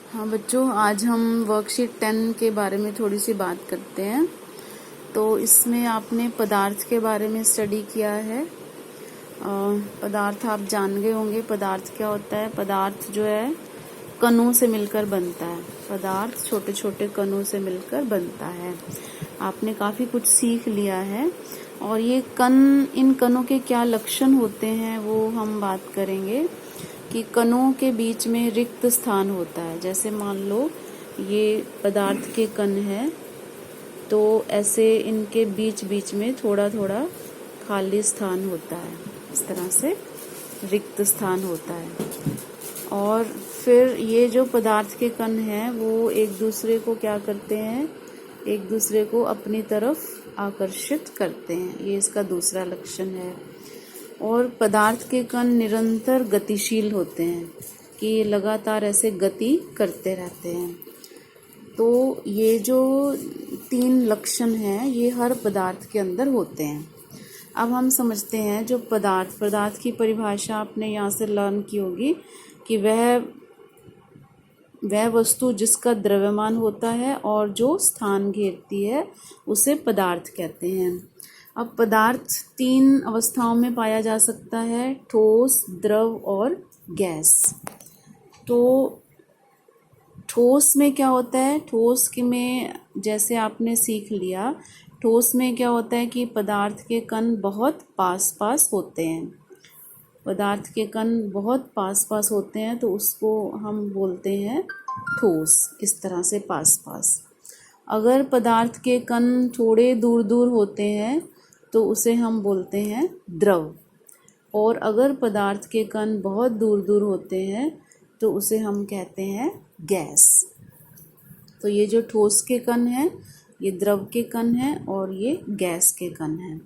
हाँ बच्चों, आज हम वर्कशीट 10 के बारे में थोड़ी सी बात करते हैं। तो इसमें आपने पदार्थ के बारे में स्टडी किया है। पदार्थ आप जान गए होंगे। पदार्थ क्या होता है? पदार्थ जो है कणों से मिलकर बनता है। पदार्थ छोटे छोटे कणों से मिलकर बनता है। आपने काफ़ी कुछ सीख लिया है। और ये कण, इन कणों के क्या लक्षण होते हैं वो हम बात करेंगे। कि कणों के बीच में रिक्त स्थान होता है। जैसे मान लो ये पदार्थ के कण है, तो ऐसे इनके बीच बीच में थोड़ा थोड़ा खाली स्थान होता है। इस तरह से रिक्त स्थान होता है। और फिर ये जो पदार्थ के कण हैं वो एक दूसरे को क्या करते हैं? एक दूसरे को अपनी तरफ आकर्षित करते हैं। ये इसका दूसरा लक्षण है। और पदार्थ के कण निरंतर गतिशील होते हैं, कि ये लगातार ऐसे गति करते रहते हैं। तो ये जो 3 लक्षण हैं ये हर पदार्थ के अंदर होते हैं। अब हम समझते हैं जो पदार्थ की परिभाषा आपने यहाँ से लर्न की होगी कि वह वस्तु जिसका द्रव्यमान होता है और जो स्थान घेरती है उसे पदार्थ कहते हैं। अब पदार्थ 3 अवस्थाओं में पाया जा सकता है: ठोस, द्रव और गैस। तो ठोस में क्या होता है? ठोस में जैसे आपने सीख लिया, ठोस में क्या होता है कि पदार्थ के कण बहुत पास पास होते हैं। पदार्थ के कण बहुत पास पास होते हैं तो उसको हम बोलते हैं ठोस। इस तरह से पास पास। अगर पदार्थ के कण थोड़े दूर दूर होते हैं तो उसे हम बोलते हैं द्रव। और अगर पदार्थ के कण बहुत दूर दूर होते हैं तो उसे हम कहते हैं गैस। तो ये जो ठोस के कण हैं ये द्रव के कण हैं और ये गैस के कण हैं।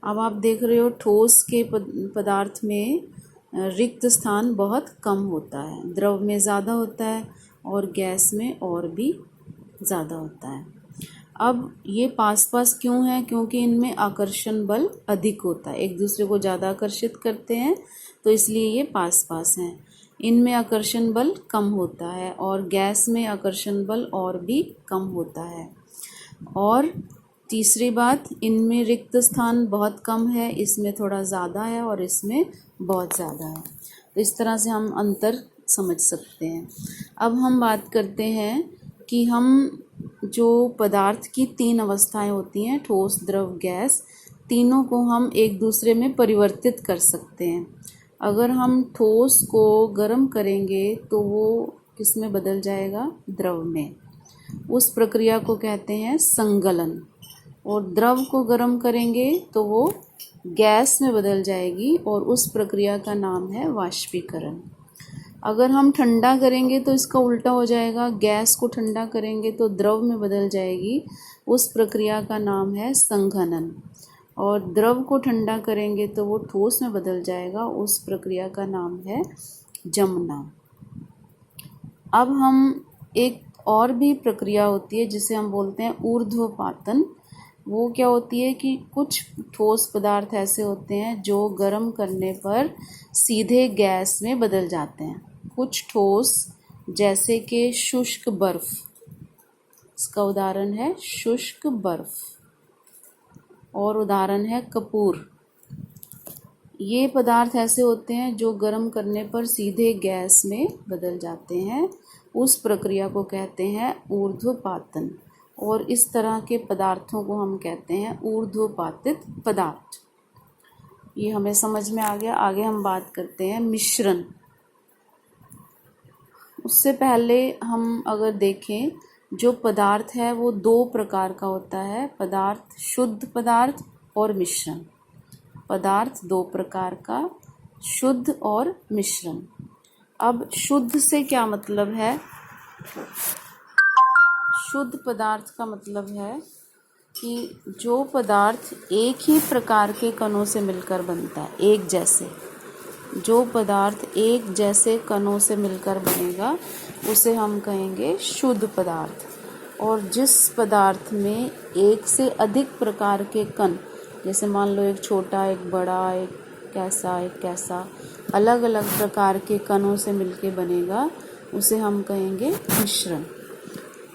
अब आप देख रहे हो ठोस के पदार्थ में रिक्त स्थान बहुत कम होता है, द्रव में ज़्यादा होता है और गैस में और भी ज़्यादा होता है। अब ये पास पास क्यों है? क्योंकि इनमें आकर्षण बल अधिक होता है, एक दूसरे को ज़्यादा आकर्षित करते हैं, तो इसलिए ये पास पास हैं। इनमें आकर्षण बल कम होता है और गैस में आकर्षण बल और भी कम होता है। और तीसरी बात, इनमें रिक्त स्थान बहुत कम है, इसमें थोड़ा ज़्यादा है और इसमें बहुत ज़्यादा है। तो इस तरह से हम अंतर समझ सकते हैं। अब हम बात करते हैं कि हम जो पदार्थ की 3 अवस्थाएं होती हैं, ठोस, द्रव, गैस, तीनों को हम एक दूसरे में परिवर्तित कर सकते हैं। अगर हम ठोस को गर्म करेंगे तो वो किस में बदल जाएगा? द्रव में। उस प्रक्रिया को कहते हैं संगलन। और द्रव को गर्म करेंगे तो वो गैस में बदल जाएगी और उस प्रक्रिया का नाम है वाष्पीकरण। अगर हम ठंडा करेंगे तो इसका उल्टा हो जाएगा, गैस को ठंडा करेंगे तो द्रव में बदल जाएगी, उस प्रक्रिया का नाम है संघनन। और द्रव को ठंडा करेंगे तो वो ठोस में बदल जाएगा, उस प्रक्रिया का नाम है जमना। अब हम एक और भी प्रक्रिया होती है जिसे हम बोलते हैं ऊर्ध्वपातन। वो क्या होती है कि कुछ ठोस पदार्थ ऐसे होते हैं जो गर्म करने पर सीधे गैस में बदल जाते हैं। कुछ ठोस जैसे कि शुष्क बर्फ, इसका उदाहरण है शुष्क बर्फ, और उदाहरण है कपूर। ये पदार्थ ऐसे होते हैं जो गर्म करने पर सीधे गैस में बदल जाते हैं, उस प्रक्रिया को कहते हैं ऊर्ध्वपातन। और इस तरह के पदार्थों को हम कहते हैं ऊर्ध्वपातित पदार्थ। ये हमें समझ में आ गया। आगे हम बात करते हैं मिश्रण। उससे पहले हम अगर देखें, जो पदार्थ है वो 2 प्रकार का होता है: पदार्थ, शुद्ध पदार्थ और मिश्रण। पदार्थ 2 प्रकार का, शुद्ध और मिश्रण। अब शुद्ध से क्या मतलब है? शुद्ध पदार्थ का मतलब है कि जो पदार्थ एक ही प्रकार के कणों से मिलकर बनता है, एक जैसे। जो पदार्थ एक जैसे कणों से मिलकर बनेगा उसे हम कहेंगे शुद्ध पदार्थ। और जिस पदार्थ में एक से अधिक प्रकार के कण, जैसे मान लो एक छोटा, एक बड़ा, एक कैसा, अलग अलग प्रकार के कणों से मिलके बनेगा, उसे हम कहेंगे मिश्रण।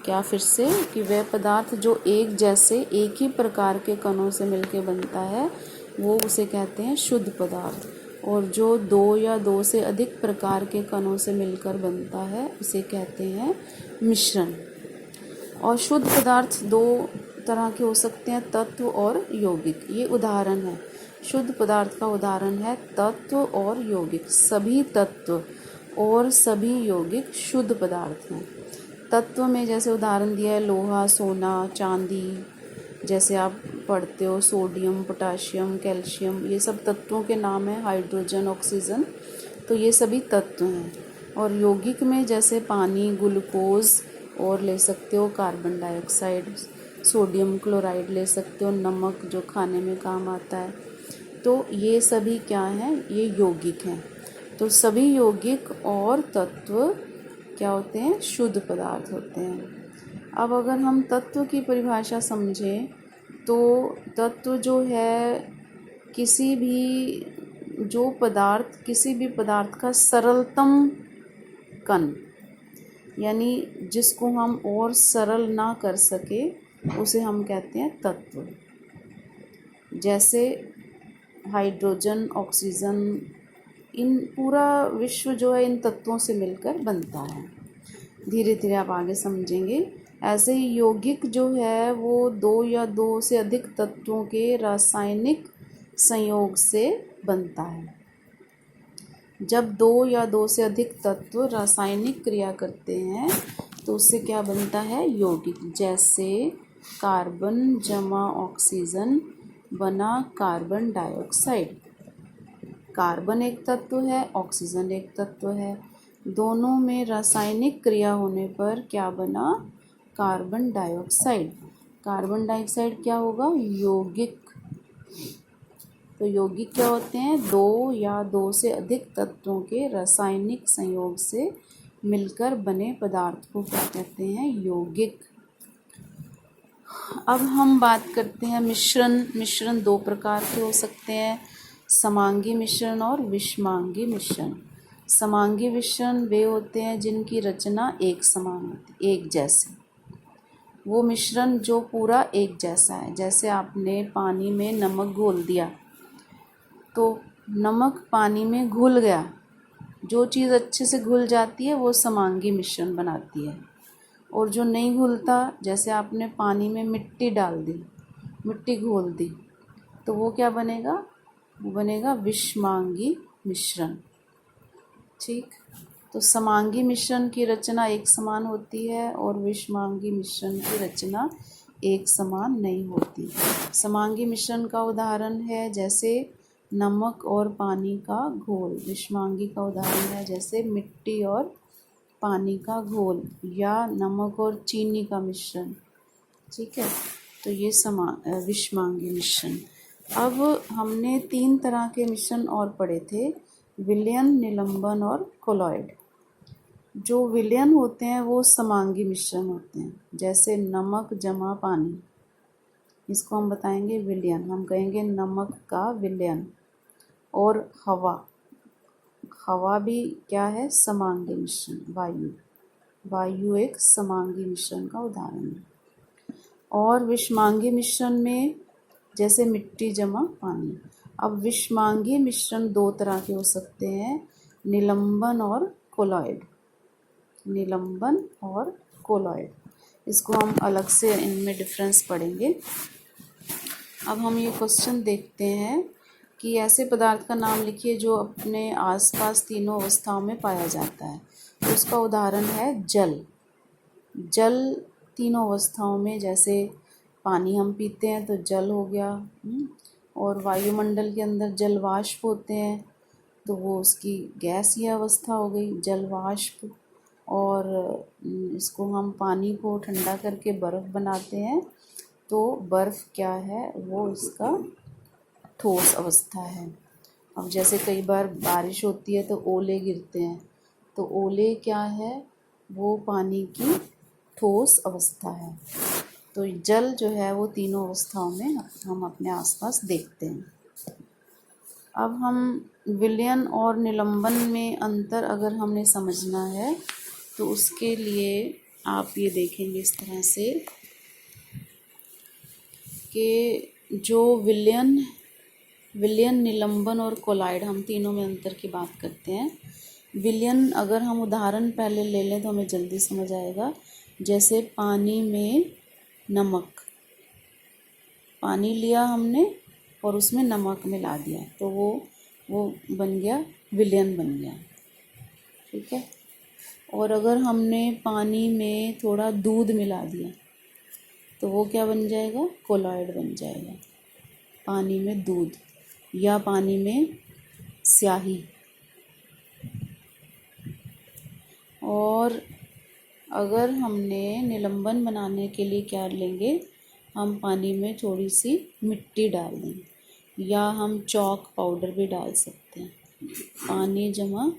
क्या फिर से कि वह पदार्थ जो एक जैसे एक ही प्रकार के कणों से मिलकर बनता है वो उसे कहते हैं शुद्ध पदार्थ, और जो दो या दो से अधिक प्रकार के कणों से मिलकर बनता है उसे कहते हैं मिश्रण। और शुद्ध पदार्थ दो तरह के हो सकते हैं, तत्व और यौगिक। ये उदाहरण है, शुद्ध पदार्थ का उदाहरण है तत्व और यौगिक। सभी तत्व और सभी यौगिक शुद्ध पदार्थ हैं। तत्व में जैसे उदाहरण दिया है लोहा, सोना, चांदी, जैसे आप पढ़ते हो सोडियम, पोटाशियम, कैल्शियम, ये सब तत्वों के नाम हैं। हाइड्रोजन, ऑक्सीजन, तो ये सभी तत्व हैं। और यौगिक में जैसे पानी, ग्लूकोज, और ले सकते हो कार्बन डाइऑक्साइड, सोडियम क्लोराइड ले सकते हो, नमक जो खाने में काम आता है। तो ये सभी क्या हैं, ये यौगिक हैं। तो सभी यौगिक और तत्व क्या होते हैं, शुद्ध पदार्थ होते हैं। अब अगर हम तत्व की परिभाषा समझें तो तत्व जो है किसी भी पदार्थ का सरलतम कण, यानी जिसको हम और सरल ना कर सके उसे हम कहते हैं तत्व। जैसे हाइड्रोजन, ऑक्सीजन, इन पूरा विश्व जो है इन तत्वों से मिलकर बनता है। धीरे धीरे आप आगे समझेंगे। ऐसे ही यौगिक जो है वो दो या दो से अधिक तत्वों के रासायनिक संयोग से बनता है। जब दो या दो से अधिक तत्व रासायनिक क्रिया करते हैं तो उससे क्या बनता है, यौगिक। जैसे कार्बन जमा ऑक्सीजन बना कार्बन डाइऑक्साइड। कार्बन एक तत्व है, ऑक्सीजन एक तत्व है, दोनों में रासायनिक क्रिया होने पर क्या बना, कार्बन डाइऑक्साइड। कार्बन डाइऑक्साइड क्या होगा, यौगिक। तो यौगिक क्या होते हैं, दो या दो से अधिक तत्वों के रासायनिक संयोग से मिलकर बने पदार्थ को क्या कहते हैं, यौगिक। अब हम बात करते हैं मिश्रण। मिश्रण दो प्रकार के हो सकते हैं, समांगी मिश्रण और विषमांगी मिश्रण। समांगी मिश्रण वे होते हैं जिनकी रचना एक समान होती है, एक जैसे। वो मिश्रण जो पूरा एक जैसा है। जैसे आपने पानी में नमक घोल दिया तो नमक पानी में घुल गया। जो चीज़ अच्छे से घुल जाती है वो समांगी मिश्रण बनाती है, और जो नहीं घुलता, जैसे आपने पानी में मिट्टी डाल दी, मिट्टी घोल दी, तो वो क्या बनेगा, वो बनेगा विषमांगी मिश्रण। ठीक, तो समांगी मिश्रण की रचना एक समान होती है और विषमांगी मिश्रण की रचना एक समान नहीं होती। समांगी मिश्रण का उदाहरण है जैसे नमक और पानी का घोल। विषमांगी का उदाहरण है जैसे मिट्टी और पानी का घोल या नमक और चीनी का मिश्रण। ठीक है, तो ये विषमांगी मिश्रण। अब हमने तीन तरह के मिश्रण और पढ़े थे, विलयन, निलंबन और कोलॉइड। जो विलयन होते हैं वो समांगी मिश्रण होते हैं, जैसे नमक जमा पानी, इसको हम बताएंगे विलयन। हम कहेंगे नमक का विलयन। और हवा भी क्या है, समांगी मिश्रण। वायु एक समांगी मिश्रण का उदाहरण है। और विषमांगी मिश्रण में जैसे मिट्टी जमा पानी। अब विषमांगी मिश्रण दो तरह के हो सकते हैं, निलंबन और कोलॉइड। निलंबन और कोलॉइड, इसको हम अलग से इनमें डिफरेंस पढ़ेंगे। अब हम ये क्वेश्चन देखते हैं कि ऐसे पदार्थ का नाम लिखिए जो अपने आसपास तीनों अवस्थाओं में पाया जाता है। तो उसका उदाहरण है जल। जल तीनों अवस्थाओं में, जैसे पानी हम पीते हैं तो जल हो गया, और वायुमंडल के अंदर जल वाष्प होते हैं तो वो उसकी गैसीय अवस्था हो गई, जल वाष्प। और इसको हम पानी को ठंडा करके बर्फ़ बनाते हैं तो बर्फ़ क्या है, वो इसका ठोस अवस्था है। अब जैसे कई बार बारिश होती है तो ओले गिरते हैं, तो ओले क्या है, वो पानी की ठोस अवस्था है। तो जल जो है वो तीनों अवस्थाओं में हम अपने आसपास देखते हैं। अब हम विलयन और निलंबन में अंतर अगर हमने समझना है तो उसके लिए आप ये देखेंगे इस तरह से कि जो विलयन, निलंबन और कोलाइड, हम तीनों में अंतर की बात करते हैं। विलयन अगर हम उदाहरण पहले ले लें तो हमें जल्दी समझ आएगा। जैसे पानी में नमक, पानी लिया हमने और उसमें नमक मिला दिया तो वो बन गया, विलयन बन गया। ठीक है। और अगर हमने पानी में थोड़ा दूध मिला दिया तो वो क्या बन जाएगा, कोलॉइड बन जाएगा। पानी में दूध या पानी में स्याही। और अगर हमने निलंबन बनाने के लिए क्या लेंगे, हम पानी में थोड़ी सी मिट्टी डाल देंगे या हम चॉक पाउडर भी डाल सकते हैं। पानी जमा